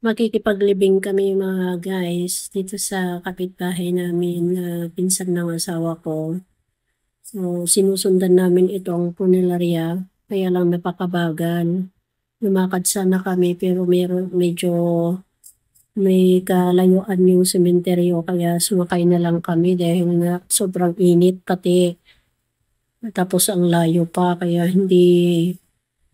Makikipaglibing kami mga guys dito sa kapitbahay namin na pinsan ng asawa ko. So, sinusundan namin itong punelarya, kaya lang napakabagal. Lumakad sana kami pero medyo may kalayuan yung sementeryo kaya sumakay na lang kami dahil nga sobrang init pati. Tapos ang layo pa kaya hindi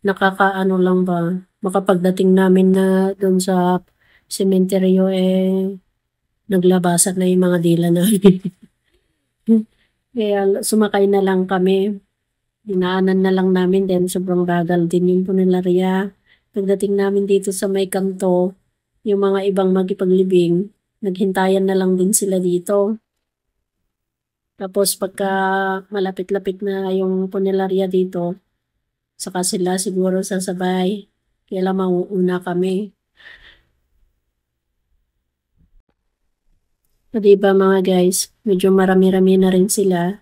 nakakaano lang ba. Makapagdating namin na doon sa sementeryo naglabasan na yung mga dila namin. Kaya sumakay na lang kami. Dinaanan na lang namin din. Sobrang bagal din yung punelarya. Pagdating namin dito sa may kanto, yung mga ibang magipaglibing, naghintayan na lang din sila dito. Tapos pagka malapit-lapit na yung punelarya dito, saka sila siguro sasabay. Kaya lang mauuna kami. So, diba mga guys, medyo marami-rami na rin sila.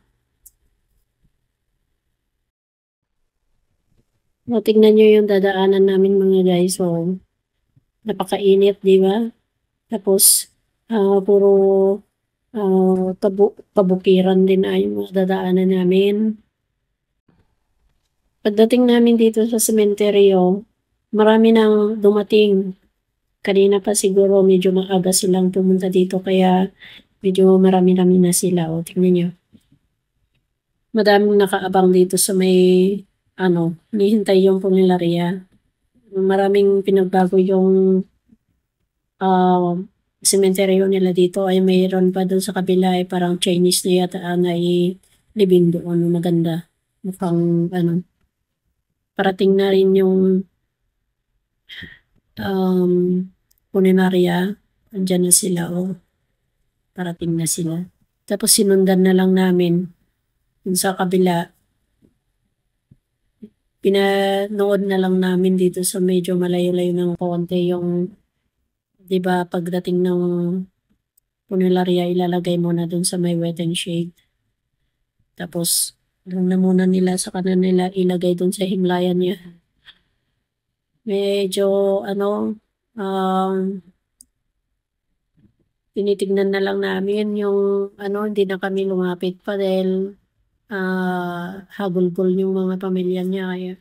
So, tignan nyo yung dadaanan namin mga guys. So, napakainit, diba? Tapos, puro pabukiran din ay yung dadaanan namin. Pagdating namin dito sa sementeryo, marami nang dumating. Kanina pa siguro medyo maaga silang pumunta dito kaya medyo marami-rami na sila. O, tingnan nyo. Madaming nakaabang dito sa may hinihintay yung punelarya. Maraming pinagbago yung sementeryo nila dito ay mayroon pa doon sa kabila ay parang Chinese na yata na living doon. Maganda. Mukhang parating na rin yung punelarya. Andyan na sila parating na sila. Tapos sinundan na lang namin dun sa kabila. Pinanood na lang namin dito sa medyo malayo-layo ng konti yung, di ba, pagdating ng punelarya ilalagay muna dun sa may wet and shade. Tapos doon na muna nila sa kanan nila ilagay dun sa himlayan niya. Medyo tinitignan na lang namin yung hindi na kami lumapit pa dahil hagulgol yung mga pamilya niya kaya.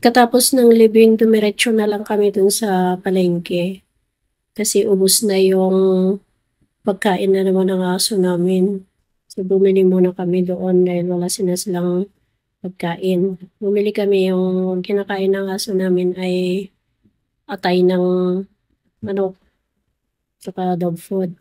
Katapos ng libing, dumiretso na lang kami dun sa palengke kasi ubos na yung pagkain na naman ng aso namin. So bumili muna kami doon dahil wala silang pagkain. Bumili kami yung kinakain ng aso namin ay atay ng manok saka dog food.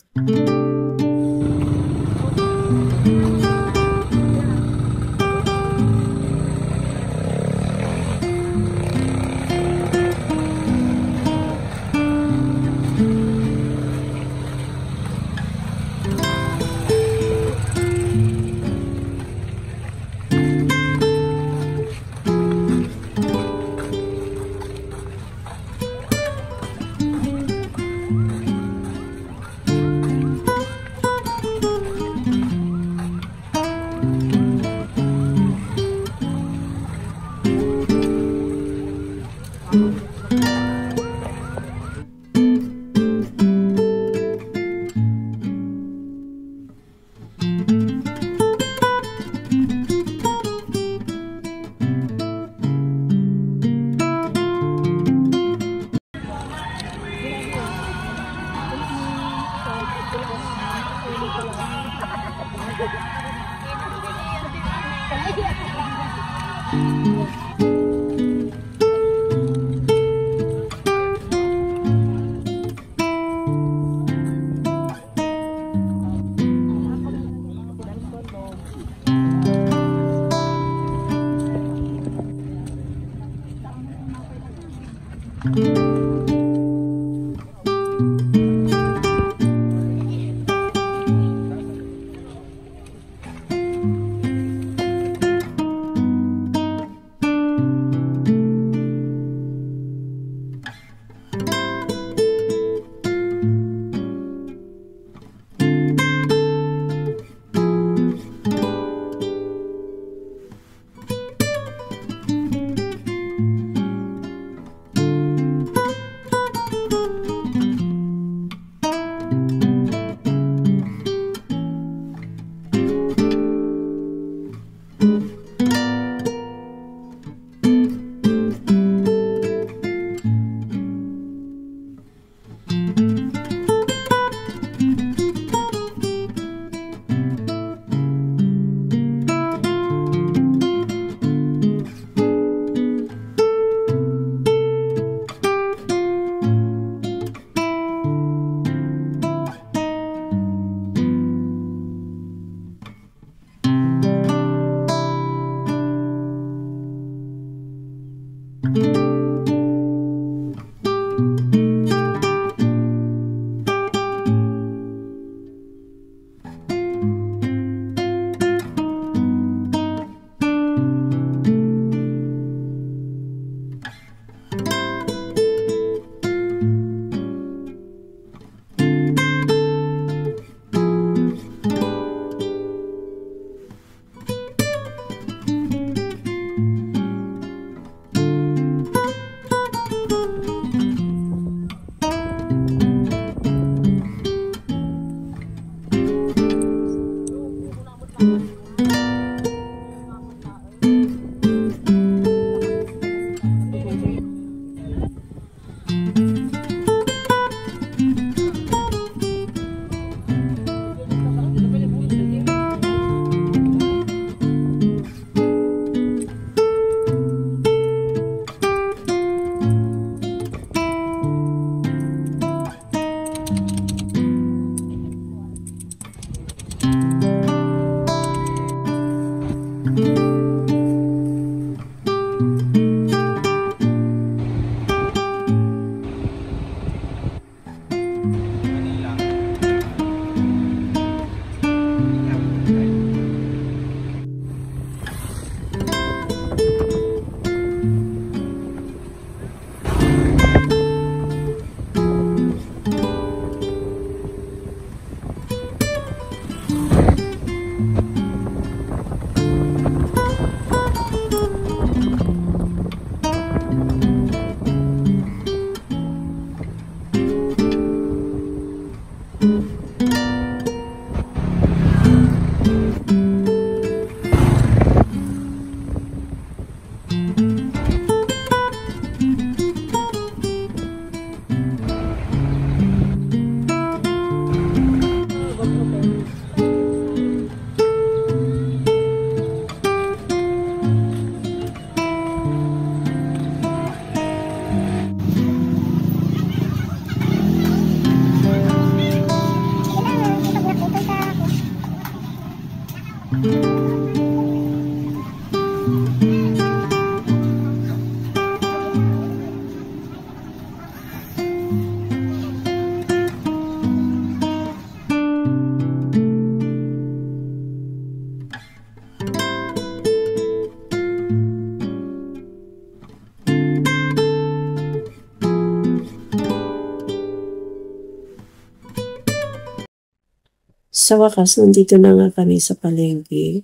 sa wakas, nandito na nga kami sa palengke.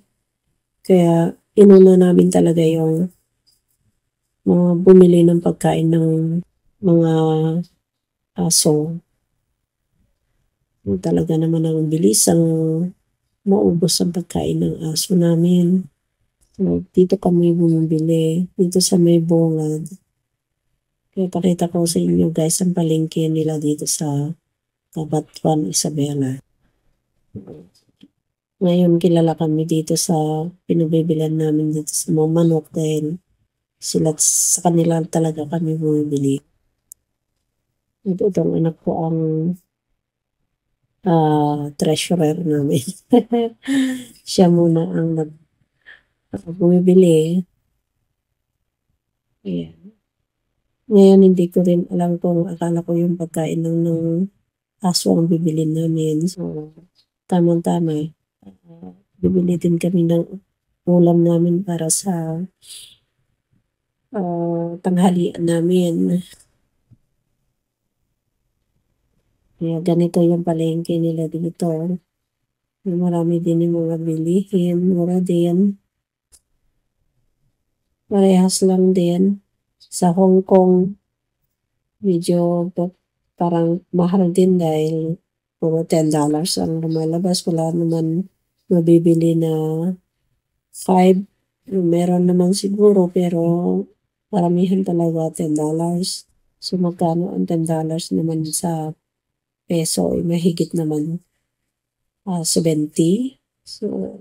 Kaya, inuna namin talaga yung mga bumili ng pagkain ng mga aso. Talaga naman ang bilis ang maubos ang pagkain ng aso namin. So, dito kami bumibili, dito sa may bungad. Kaya pakita ko sa inyo guys ang palengke nila dito sa Cabanatuan, Isabela. Ngayon kilala kami dito sa pinubibilan namin dito sa mga manok dahil sila sa kanila talaga kami bumibili. Ito itong anak ko ang treasurer namin. Siya muna ang bumibili. Ayan. Ngayon hindi ko rin alam kung akala ko yung pagkain ng aso ang bibilin namin. So, tamang-tama. Bibili din kami ng ulam namin para sa tanghalian namin. Kaya ganito yung palengke nila dito. Marami din yung mga bilihin. Mura din. Parehas lang din. Sa Hong Kong, medyo parang mahal din dahil puro $10 ang lumalabas. Wala naman mabibili na 5. Meron naman siguro pero paramihan talaga $10. So magkano ang $10 naman sa peso ay mahigit naman 70. So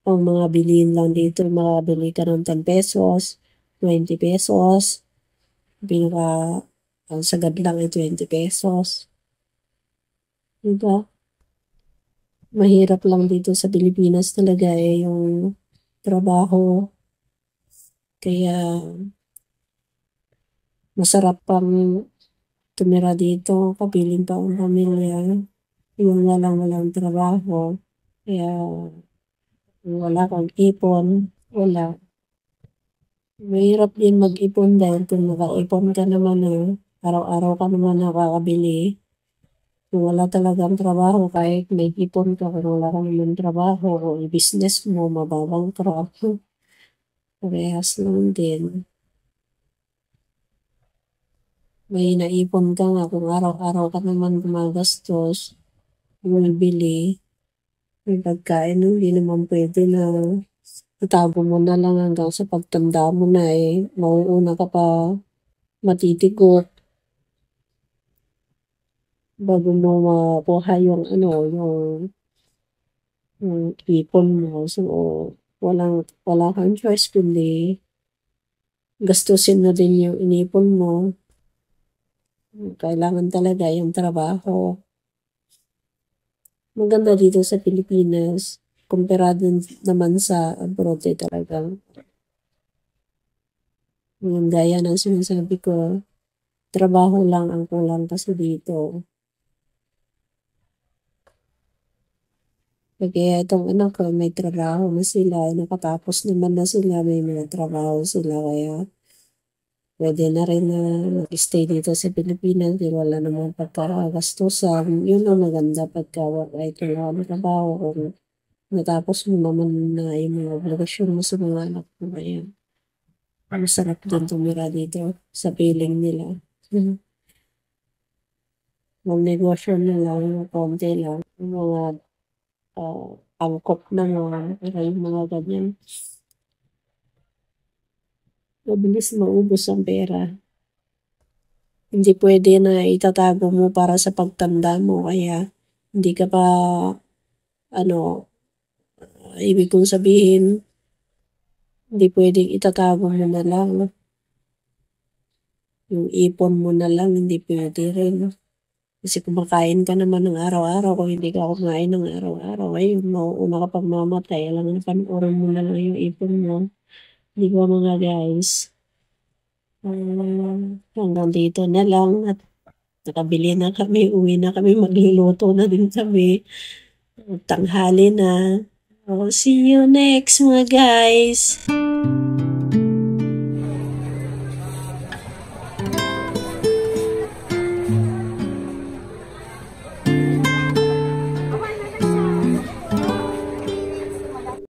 ang mga bilihin lang dito, makabili ka ng 10 pesos, 20 pesos. Ang sagad lang ay 20 pesos. Diba? Mahirap lang dito sa Pilipinas talaga yung trabaho. Kaya masarap pang tumira dito, kapiling pa ang pamilya. Yung walang trabaho. Kaya wala kang ipon, wala. Mahirap din mag-ipon dahil kung naka-ipon ka naman araw-araw ka naman nakakabili. Kung wala talagang trabaho, kahit may ipon ka, kung wala ka naman trabaho, o business mo, mababang trabaho. Parehas lang din. May naipon ka nga kung araw-araw ka naman gumagastos, bumibili, may pagkain, hindi naman pwede na itago mo na lang hanggang sa pagtanda mo na mauuna ka pa matitigot bago mo makuha yung ipon mo. So, wala kang choice kundi gastusin na din yung inipon mo. Kailangan talaga yung trabaho. Maganda dito sa Pilipinas. Kumpirado naman sa abroad talagang yung gaya ng sinasabi ko, trabaho lang ang kulang kasi dito. Kaya itong anak ko, may trabaho na sila, nakatapos naman na sila, may mga trabaho sila, kaya pwede na rin na mag-stay dito sa Pilipinas, di wala namang pagkakagastusan. Yun ang maganda pagka ay wala ng trabaho, kung natapos mo naman na yung mga obligasyon mo sa mga anak mo. Ayan. Masarap din tumira dito sa piling nila. Mag-negosyo na lang, konti lang. Yung mga angkop na yung mga ganyan. Mabilis maubos ang pera. Hindi pwede na itatago mo para sa pagtanda mo. Kaya hindi ka pa ibig kong sabihin, hindi pwedeng itatago mo na lang. Yung ipon mo na lang, hindi pwede rin. Kasi kumakain ka naman ng araw-araw. Kung hindi ka kumain ng araw-araw, mauuna ka pang mamatay. Alam na panoorin mo na lang yung ipon mo. Hindi ba mga guys? Hanggang dito na lang. At nakabili na kami, uwi na kami, magluluto na din kami. Tanghali na. See you next mga guys.